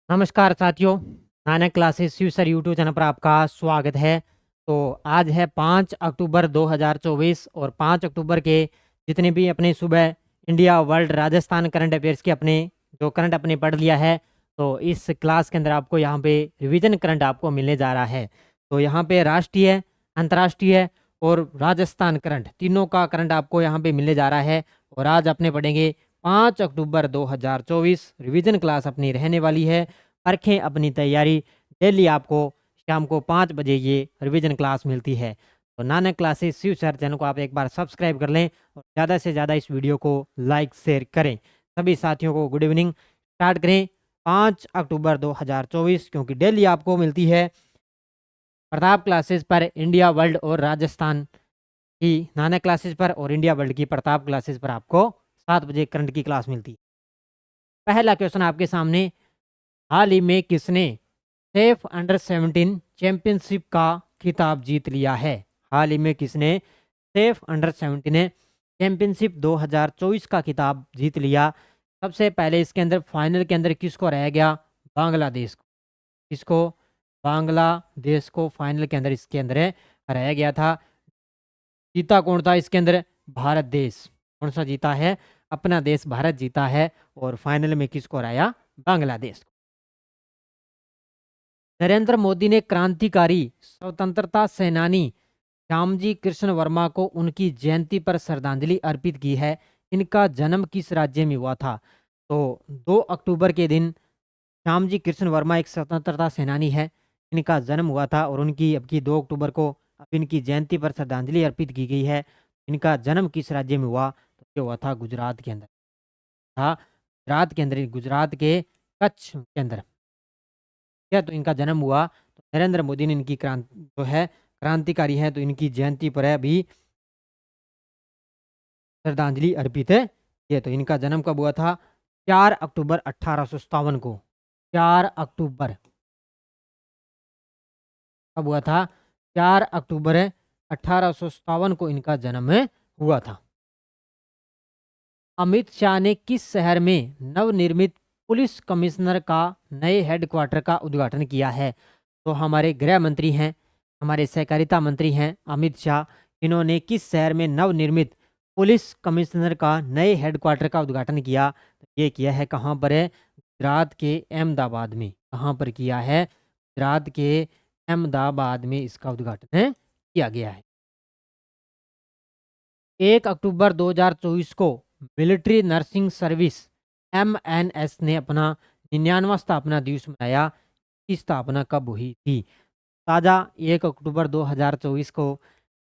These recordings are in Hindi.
नमस्कार साथियों, Nanak classes Shiv sir YouTube channel पर आपका स्वागत है। तो आज है 5 अक्टूबर 2024 और 5 अक्टूबर के जितने भी अपने सुबह India, world, Rajasthan current affairs के अपने जो करंट अपने पढ़ लिया है, तो इस क्लास के अंदर आपको यहाँ पे रिवीजन करंट आपको मिलने जा रहा है। तो यहाँ पे राष्ट्रीय, अंतर्राष्ट्रीय और राजस्थान करंट तीनों का करंट आपको यहाँ पे मिलने जा रहा है। और आज अपने पढ़ेंगे 5 अक्टूबर 2024 रिवीजन क्लास अपनी रहने वाली है। रखें अपनी तैयारी। डेली आपको शाम को 5 बजे ये रिवीजन क्लास मिलती है। तो Nanak classes Shiv sir channel को आप एक बार सब्सक्राइब कर लें और ज़्यादा से ज़्यादा इस वीडियो को लाइक शेयर करें। सभी साथियों को गुड इवनिंग। स्टार्ट करें 5 अक्टूबर 2024, क्योंकि डेली आपको मिलती है प्रताप क्लासेस पर इंडिया, वर्ल्ड और राजस्थान की नानक क्लासेस पर, और इंडिया वर्ल्ड की प्रताप क्लासेस पर आपको 7 बजे करंट की क्लास मिलती है। पहला क्वेश्चन आपके सामने, हाल ही में किसने सेफ अंडर 17 चैंपियनशिप का खिताब जीत लिया है? हाल ही में किसने सेफ अंडर 17 चैंपियनशिप 2024 का खिताब जीत लिया? सबसे पहले इसके अंदर फाइनल के अंदर किसको रह गया? बांग्लादेश को। किसको? बांग्लादेश को फाइनल के अंदर इसके अंदर रह गया था। जीता कौन था इसके अंदर? भारत देश। कौन सा जीता है? अपना देश भारत जीता है। और फाइनल में किसको हराया? बांग्लादेश को। नरेंद्र मोदी ने क्रांतिकारी स्वतंत्रता सेनानी श्यामजी कृष्ण वर्मा को उनकी जयंती पर श्रद्धांजलि अर्पित की है। इनका जन्म किस राज्य में हुआ था? तो 2 अक्टूबर के दिन श्यामजी कृष्ण वर्मा एक स्वतंत्रता सेनानी है। इनका जन्म हुआ था और उनकी अब की 2 अक्टूबर को अब इनकी जयंती पर श्रद्धांजलि अर्पित की गई है। इनका जन्म किस राज्य में हुआ? तो ये हुआ था गुजरात के अंदर। था गुजरात के अंदर, गुजरात के कच्छ के अंदर क्या तो इनका जन्म हुआ। तो नरेंद्र मोदी ने इनकी क्रांति जो है क्रांतिकारी है, तो इनकी जयंती पर है अभी श्रद्धांजलि अर्पित है। ये तो इनका जन्म कब हुआ था? 4 अक्टूबर 1857 को। 4 अक्टूबर कब हुआ था? 4 अक्टूबर 1857 को इनका जन्म हुआ था। अमित शाह ने किस शहर में नवनिर्मित पुलिस कमिश्नर का नए हेडक्वार्टर का उद्घाटन किया है? तो हमारे गृह मंत्री हैं, हमारे सहकारिता मंत्री हैं अमित शाह। इन्होंने किस शहर में नवनिर्मित पुलिस कमिश्नर का नए हेडक्वार्टर का उद्घाटन किया? तो ये किया है कहाँ पर है? गुजरात के अहमदाबाद में। कहाँ पर किया है? गुजरात के अहमदाबाद में इसका उद्घाटन किया गया है। 1 अक्टूबर 2024 को मिलिट्री नर्सिंग सर्विस MNS ने अपना 99वां स्थापना दिवस मनाया। की स्थापना कब हुई थी? ताज़ा 1 अक्टूबर 2024 को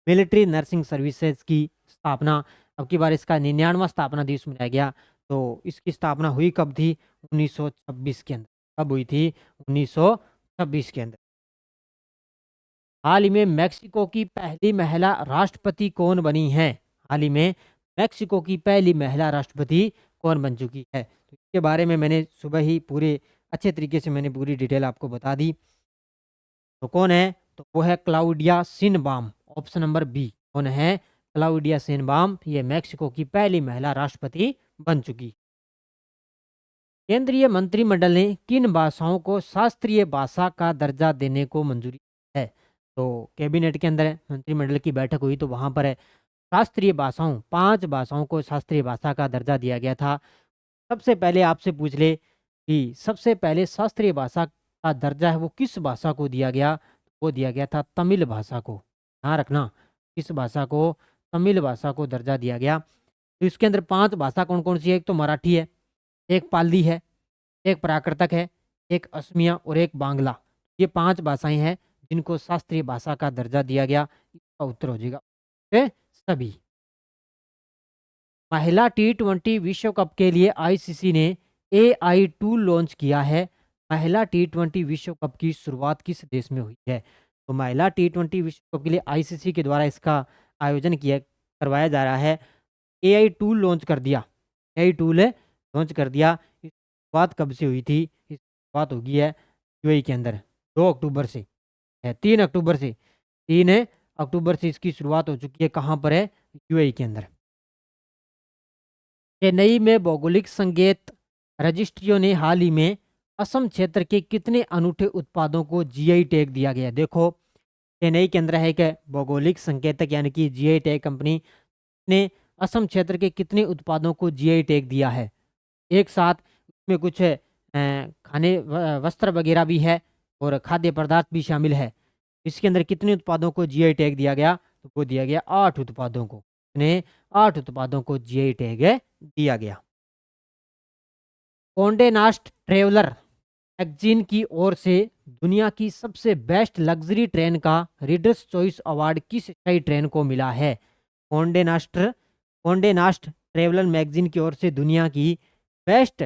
मिलिट्री नर्सिंग सर्विसेज की स्थापना, अब की बार इसका 99वां स्थापना दिवस मनाया गया। तो इसकी स्थापना हुई कब थी? 1926 के अंदर। कब हुई थी? 1926 के अंदर। हाल ही में मेक्सिको की पहली महिला राष्ट्रपति कौन बनी है? हाल ही में मेक्सिको की पहली महिला राष्ट्रपति कौन बन चुकी है? तो इसके बारे में मैंने सुबह ही पूरे अच्छे तरीके से मैंने पूरी डिटेल आपको बता दी। तो कौन है? तो वो है Claudia Sheinbaum. Option number B. कौन है? Claudia Sheinbaum. ये मेक्सिको की पहली महिला राष्ट्रपति बन चुकी। केंद्रीय मंत्रिमंडल ने किन भाषाओं को शास्त्रीय भाषा का दर्जा देने को मंजूरी है? तो कैबिनेट के अंदर मंत्रिमंडल की बैठक हुई, तो वहां पर है शास्त्रीय भाषाओं, 5 भाषाओं को शास्त्रीय भाषा का दर्जा दिया गया था। सबसे पहले आपसे पूछ ले कि सबसे पहले शास्त्रीय भाषा का दर्जा है वो किस भाषा को दिया गया? वो दिया गया था तमिल भाषा को। ध्यान रखना, किस भाषा को? तमिल भाषा को दर्जा दिया गया। तो इसके अंदर 5 भाषा कौन कौन सी है? एक तो मराठी है, एक पाली है, एक प्राकृतक है, एक असमिया और एक बांग्ला। ये 5 भाषाएं हैं जिनको शास्त्रीय भाषा का दर्जा दिया गया। इसका उत्तर हो जाएगा सभी। महिला T20 विश्व कप के लिए आईसीसी ने AI टूल लॉन्च किया है। महिला T20 विश्व कप की शुरुआत किस देश में हुई है? तो महिला T20 विश्व कप के लिए आईसीसी के द्वारा इसका आयोजन किया करवाया जा रहा है। AI टूल लॉन्च कर दिया। AI टूल लॉन्च कर दिया। इस बात कब से हुई थी? इस बात होगी है यूएई के अंदर 2 अक्टूबर से है, 3 अक्टूबर से। 3 अक्टूबर से इसकी शुरुआत हो चुकी है। कहाँ पर है? यूएई के अंदर। चेन्नई में भौगोलिक संकेत रजिस्ट्रियों ने हाल ही में असम क्षेत्र के कितने अनूठे उत्पादों को जीआई टैग दिया गया? देखो, चेन्नई के अंदर है कि भौगोलिक संकेतक यानी कि जीआई टैग कंपनी ने असम क्षेत्र के कितने उत्पादों को जीआई टैग दिया है? एक साथ में कुछ खाने वस्त्र वगैरह भी है और खाद्य पदार्थ भी शामिल है। इसके अंदर कितने उत्पादों को जीआई टैग दिया गया? तो वो दिया गया 8 उत्पादों को। ने 8 उत्पादों को जीआई टैग दिया गया। कोंडे नास्ट ट्रेवलर मैगजीन की ओर से दुनिया की सबसे बेस्ट लग्जरी ट्रेन का रीडर्स चॉइस अवार्ड किस स्काई ट्रेन को मिला है? कोंडे नास्ट कोंडे नास्ट ट्रेवलर मैगजीन की ओर से दुनिया की बेस्ट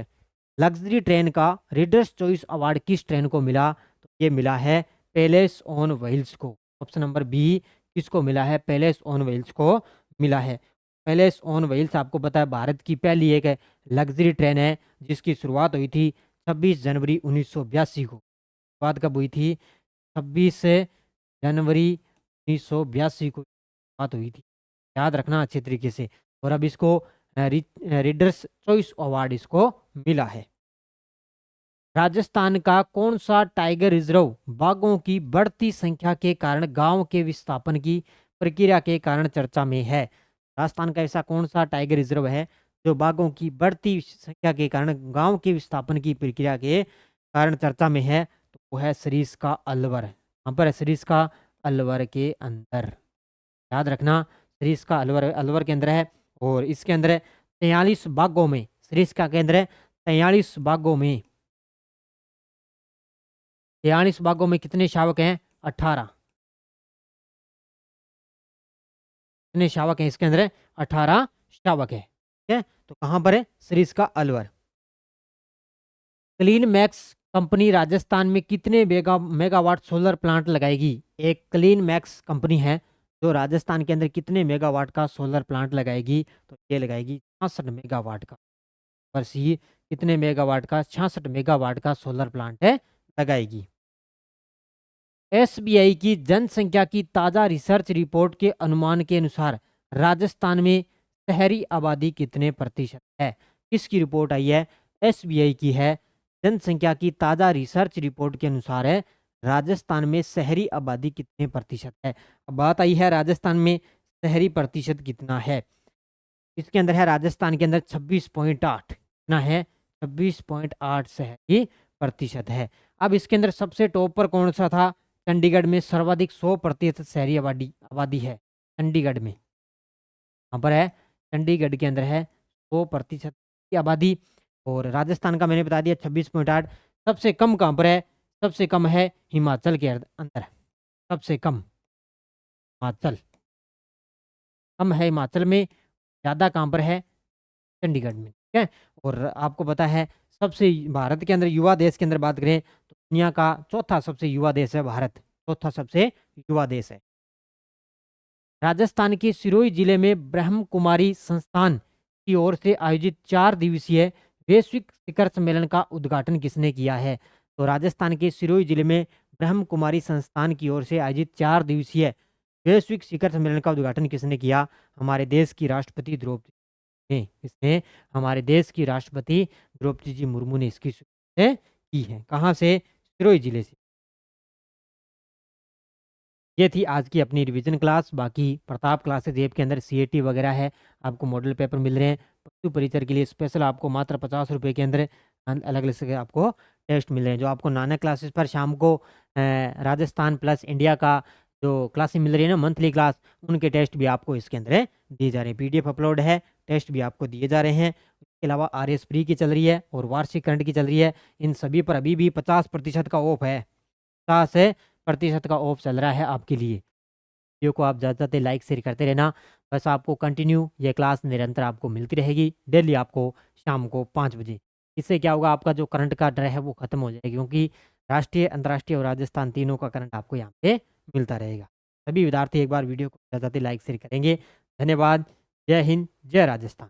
लग्जरी ट्रेन का रीडर्स चॉइस अवार्ड किस ट्रेन को मिला? तो ये मिला है पैलेस ऑन व्हील्स को। ऑप्शन नंबर बी, किसको मिला है? पैलेस ऑन व्हील्स को मिला है। पैलेस ऑन व्हील्स आपको पता है भारत की पहली एक लग्जरी ट्रेन है जिसकी शुरुआत हुई थी 26 जनवरी 1982 को। शुरुआत कब हुई थी? 26 जनवरी 1982 को शुरुआत हुई थी। याद रखना अच्छे तरीके से। और अब इसको रीडर्स चॉइस अवार्ड इसको मिला है। राजस्थान का कौन सा टाइगर रिजर्व बाघों की बढ़ती संख्या के कारण गांव के विस्थापन की प्रक्रिया के कारण चर्चा में है? राजस्थान का ऐसा कौन सा टाइगर रिजर्व है जो बाघों की बढ़ती संख्या के कारण गांव के विस्थापन की प्रक्रिया के कारण चर्चा में है? तो वो है सरिस्का अलवर। यहाँ पर है सरिस्का अलवर के अंदर। याद रखना, सरिस्का अलवर अलवर के अंदर है। और इसके अंदर 43 बाघों में, सरिस्का के अंदर 43 बाघों में 43 बाघों में कितने शावक हैं? 18। कितने शावक हैं इसके अंदर? 18 शावक है। ठीक है, तो कहां पर है? Sariska Alwar. Clean max company Rajasthan में कितने मेगावाट सोलर प्लांट लगाएगी? एक क्लीन मैक्स कंपनी है जो राजस्थान के अंदर कितने मेगावाट का सोलर प्लांट लगाएगी? तो ये लगाएगी 66 मेगावाट का। वर्षीय कितने मेगावाट का? 66 मेगावाट का सोलर प्लांट है लगाएगी। एसबीआई की जनसंख्या की ताज़ा रिसर्च रिपोर्ट के अनुमान के अनुसार राजस्थान में शहरी आबादी कितने प्रतिशत है? किसकी रिपोर्ट आई है? एसबीआई की है। जनसंख्या की ताज़ा रिसर्च रिपोर्ट के अनुसार है राजस्थान में शहरी आबादी कितने प्रतिशत है। अब बात आई है राजस्थान में शहरी प्रतिशत कितना है। इसके अंदर है राजस्थान के अंदर 26.8 कितना है? 26.8 शहरी प्रतिशत है। अब इसके अंदर सबसे टॉप पर कौन सा था? चंडीगढ़ में सर्वाधिक 100% शहरी आबादी आबादी है। चंडीगढ़ में यहाँ पर है, चंडीगढ़ के अंदर है 100% की आबादी। और राजस्थान का मैंने बता दिया 26.8। सबसे कम कहाँ पर है? सबसे कम है हिमाचल के अंदर। सबसे कम हिमाचल, कम है हिमाचल में, ज़्यादा कहाँ पर है? चंडीगढ़ में। ठीक है, और आपको पता है सबसे भारत के अंदर युवा देश के अंदर बात करें तो दुनिया का चौथा सबसे युवा देश है भारत। चौथा सबसे युवा देश है। राजस्थान के सिरोही जिले में ब्रह्म कुमारी संस्थान की ओर से आयोजित 4 दिवसीय वैश्विक शिखर सम्मेलन का उद्घाटन किसने किया है? तो राजस्थान के सिरोही जिले में ब्रह्म कुमारी संस्थान की ओर से आयोजित 4 दिवसीय वैश्विक शिखर सम्मेलन का उद्घाटन किसने किया? हमारे देश की राष्ट्रपति द्रौपदी ने। इसने हमारे देश की राष्ट्रपति द्रौपदी जी मुर्मू ने इसकी शुरुआत की है। कहाँ से? सिरोही जिले से। ये थी आज की अपनी रिवीजन क्लास। बाकी प्रताप क्लासेज ऐप के अंदर सीएटी वगैरह है, आपको मॉडल पेपर मिल रहे हैं। पशु परिचर के लिए स्पेशल आपको मात्र 50 रुपये के अंदर अलग अलग से आपको टेस्ट मिल रहे हैं। जो आपको नानक क्लासेस पर शाम को राजस्थान प्लस इंडिया का जो क्लासेस मिल रही है ना, मंथली क्लास, उनके टेस्ट भी आपको इसके अंदर दिए जा रहे हैं। पीडीएफ अपलोड है, टेस्ट भी आपको दिए जा रहे हैं। इसके अलावा आरएस प्री की चल रही है और वार्षिक करंट की चल रही है। इन सभी पर अभी भी 50% का ऑफ है। 50% का ऑफ चल रहा है आपके लिए। वीडियो को आप ज़्यादा से ज़्यादा लाइक शेयर करते रहना। बस आपको कंटिन्यू ये क्लास निरंतर आपको मिलती रहेगी डेली, आपको शाम को 5 बजे। इससे क्या होगा, आपका जो करंट का डर है वो खत्म हो जाएगा, क्योंकि राष्ट्रीय, अंतर्राष्ट्रीय और राजस्थान तीनों का करंट आपको यहाँ पे मिलता रहेगा। सभी विद्यार्थी एक बार वीडियो को ज़्यादा से ज़्यादा लाइक शेयर करेंगे। धन्यवाद। जय हिंद, जय राजस्थान।